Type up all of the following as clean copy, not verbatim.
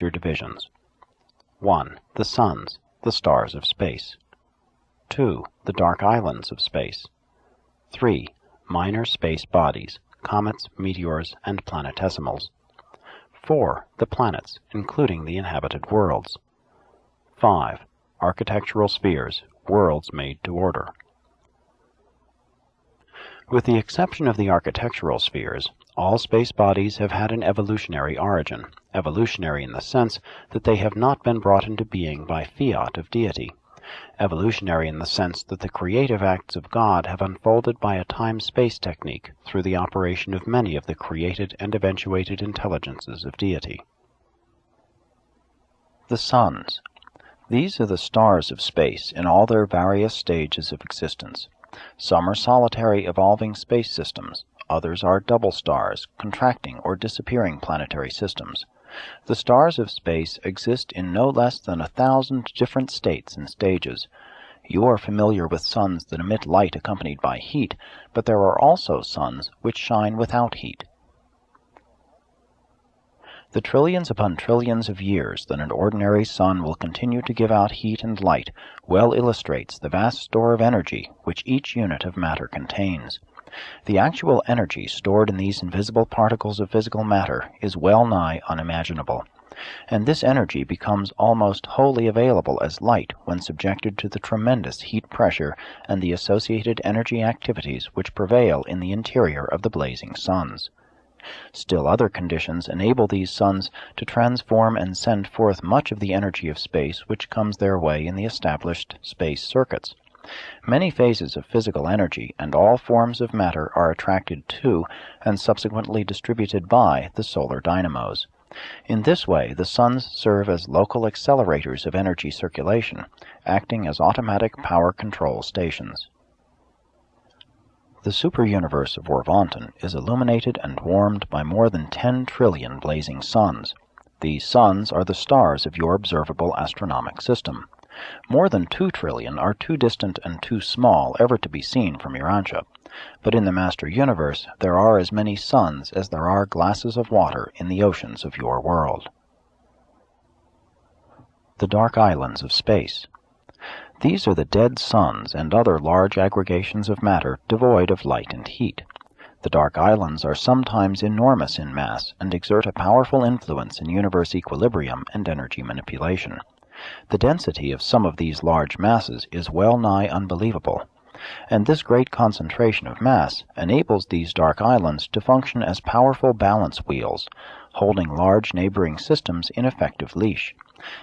major divisions. 1. The suns, the stars of space. 2. The dark islands of space. 3. Minor space bodies, comets, meteors, and planetesimals. 4. The planets, including the inhabited worlds. 5. Architectural spheres, worlds made to order. With the exception of the architectural spheres, all space bodies have had an evolutionary origin, evolutionary in the sense that they have not been brought into being by fiat of deity, evolutionary in the sense that the creative acts of God have unfolded by a time-space technique through the operation of many of the created and eventuated intelligences of deity. The suns. These are the stars of space in all their various stages of existence. Some are solitary evolving space systems, others are double stars, contracting or disappearing planetary systems. The stars of space exist in no less than 1,000 different states and stages. You are familiar with suns that emit light accompanied by heat, but there are also suns which shine without heat. The trillions upon trillions of years that an ordinary sun will continue to give out heat and light well illustrates the vast store of energy which each unit of matter contains. The actual energy stored in these invisible particles of physical matter is well nigh unimaginable, and this energy becomes almost wholly available as light when subjected to the tremendous heat pressure and the associated energy activities which prevail in the interior of the blazing suns. Still other conditions enable these suns to transform and send forth much of the energy of space which comes their way in the established space circuits. Many phases of physical energy and all forms of matter are attracted to and subsequently distributed by the solar dynamos. In this way, the suns serve as local accelerators of energy circulation, acting as automatic power control stations. The superuniverse of Urantia is illuminated and warmed by more than 10 trillion blazing suns. These suns are the stars of your observable astronomic system. More than 2 trillion are too distant and too small ever to be seen from Urantia, but in the master universe there are as many suns as there are glasses of water in the oceans of your world. The dark islands of space. These are the dead suns and other large aggregations of matter devoid of light and heat. The dark islands are sometimes enormous in mass and exert a powerful influence in universe equilibrium and energy manipulation. The density of some of these large masses is well nigh unbelievable, and this great concentration of mass enables these dark islands to function as powerful balance wheels, holding large neighboring systems in effective leash.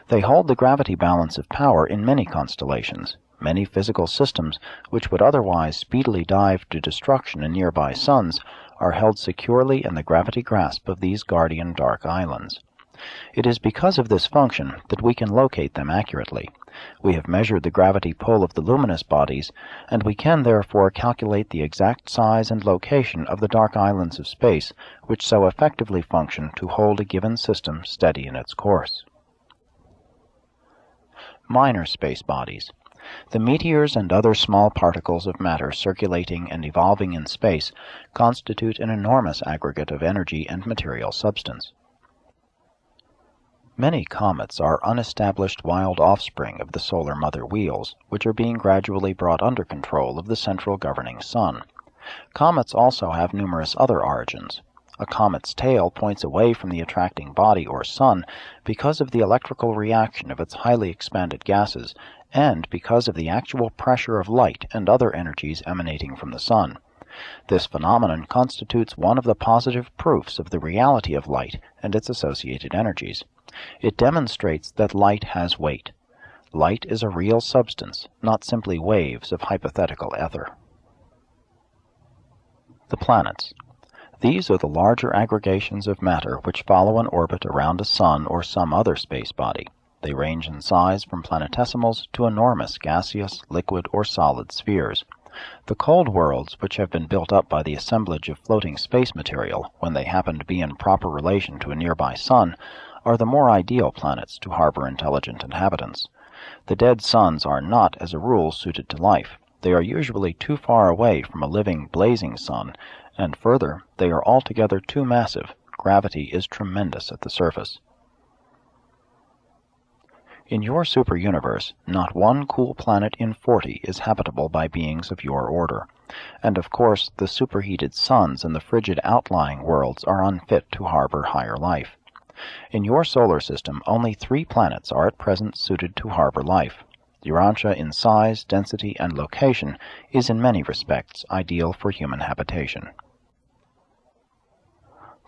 They hold the gravity balance of power in many constellations. Many physical systems, which would otherwise speedily dive to destruction in nearby suns, are held securely in the gravity grasp of these guardian dark islands. It is because of this function that we can locate them accurately. We have measured the gravity pull of the luminous bodies, and we can therefore calculate the exact size and location of the dark islands of space which so effectively function to hold a given system steady in its course. Minor space bodies. The meteors and other small particles of matter circulating and evolving in space constitute an enormous aggregate of energy and material substance. Many comets are unestablished wild offspring of the solar mother wheels, which are being gradually brought under control of the central governing sun. Comets also have numerous other origins. A comet's tail points away from the attracting body or sun because of the electrical reaction of its highly expanded gases and because of the actual pressure of light and other energies emanating from the sun. This phenomenon constitutes one of the positive proofs of the reality of light and its associated energies. It demonstrates that light has weight. Light is a real substance, not simply waves of hypothetical ether. The planets. These are the larger aggregations of matter which follow an orbit around a sun or some other space body. They range in size from planetesimals to enormous gaseous, liquid, or solid spheres. The cold worlds, which have been built up by the assemblage of floating space material when they happen to be in proper relation to a nearby sun, are the more ideal planets to harbor intelligent inhabitants. The dead suns are not, as a rule, suited to life. They are usually too far away from a living, blazing sun, and further, they are altogether too massive. Gravity is tremendous at the surface. In your super-universe, not one cool planet in 40 is habitable by beings of your order, and of course the superheated suns and the frigid outlying worlds are unfit to harbor higher life. In your solar system, only 3 planets are at present suited to harbor life. Urantia in size, density, and location is in many respects ideal for human habitation.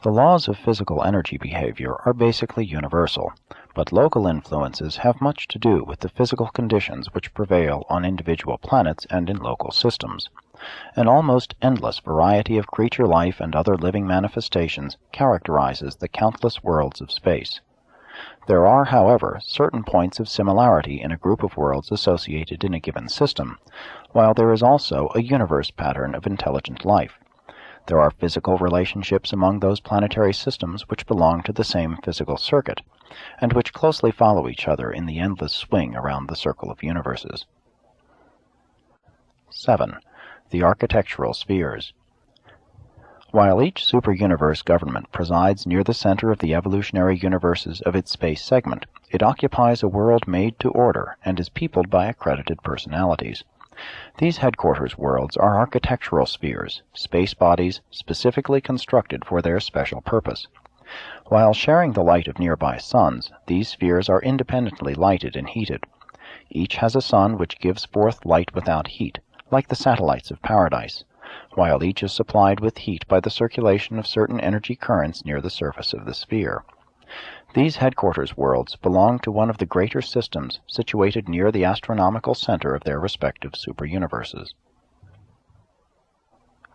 The laws of physical energy behavior are basically universal, but local influences have much to do with the physical conditions which prevail on individual planets and in local systems. An almost endless variety of creature life and other living manifestations characterizes the countless worlds of space. There are, however, certain points of similarity in a group of worlds associated in a given system, while there is also a universe pattern of intelligent life. There are physical relationships among those planetary systems which belong to the same physical circuit, and which closely follow each other in the endless swing around the circle of universes. 7. The architectural spheres. While each super-universe government presides near the center of the evolutionary universes of its space segment, it occupies a world made to order and is peopled by accredited personalities. These headquarters worlds are architectural spheres, space bodies specifically constructed for their special purpose. While sharing the light of nearby suns, these spheres are independently lighted and heated. Each has a sun which gives forth light without heat, like the satellites of paradise, while each is supplied with heat by the circulation of certain energy currents near the surface of the sphere. These headquarters worlds belong to one of the greater systems situated near the astronomical center of their respective super-universes.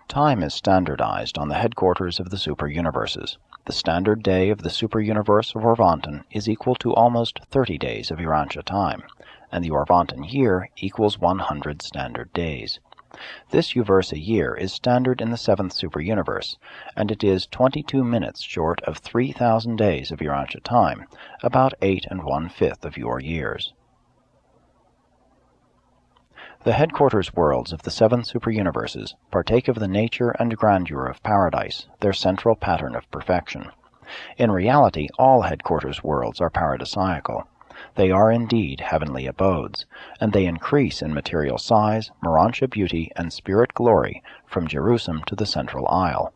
Time is standardized on the headquarters of the super-universes. The standard day of the super-universe of Orvanton is equal to almost 30 days of Urantia time, and the Orvanton year equals 100 standard days. This Uversa year is standard in the 7th super-universe, and it is 22 minutes short of 3,000 days of Urantia time, about 8 1/5 of your years. The headquarters worlds of the 7 super-universes partake of the nature and grandeur of paradise, their central pattern of perfection. In reality, all headquarters worlds are paradisiacal. They are indeed heavenly abodes, and they increase in material size, Urantia beauty, and spirit glory from Jerusalem to the Central Isle,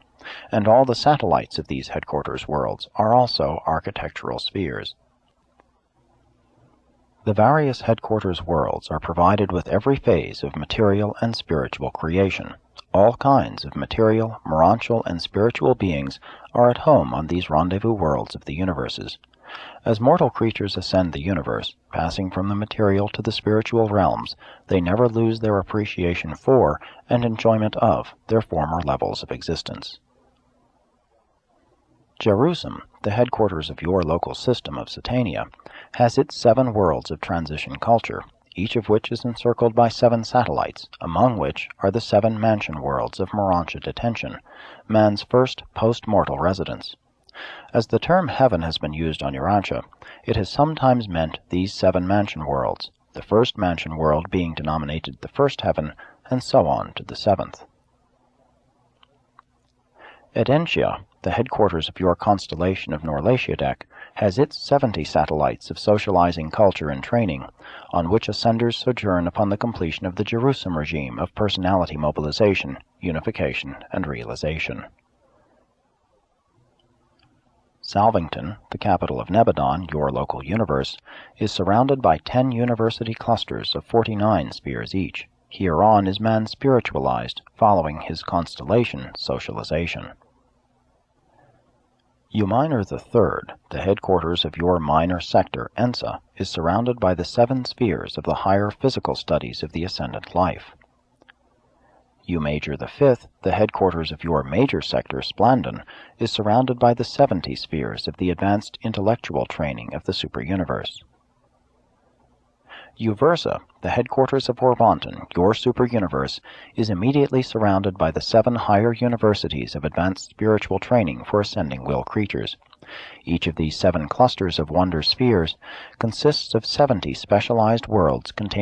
and all the satellites of these headquarters worlds are also architectural spheres. The various headquarters worlds are provided with every phase of material and spiritual creation. All kinds of material, Urantial, and spiritual beings are at home on these rendezvous worlds of the universes. As mortal creatures ascend the universe, passing from the material to the spiritual realms, they never lose their appreciation for and enjoyment of their former levels of existence. Jerusalem, the headquarters of your local system of Satania, has its 7 worlds of transition culture, each of which is encircled by 7 satellites, among which are the 7 mansion worlds of Urantia detention, man's first post-mortal residence. As the term heaven has been used on Urantia, it has sometimes meant these 7 mansion worlds, the first mansion world being denominated the first heaven, and so on to the 7th. Urantia, the headquarters of your constellation of Norlatiadec, has its 70 satellites of socializing culture and training, on which ascenders sojourn upon the completion of the Jerusalem regime of personality mobilization, unification, and realization. Salvington, the capital of Nebadon, your local universe, is surrounded by 10 university clusters of 49 spheres each. Hereon is man spiritualized, following his constellation, socialization. Minor III, the headquarters of your minor sector, Ensa, is surrounded by the 7 spheres of the higher physical studies of the ascendant life. Major V, the headquarters of your major sector, Splandon, is surrounded by the 70 spheres of the advanced intellectual training of the super-universe. Uversa, the headquarters of Orvanton, your super-universe, is immediately surrounded by the 7 higher universities of advanced spiritual training for ascending will creatures. Each of these 7 clusters of wonder spheres consists of 70 specialized worlds containing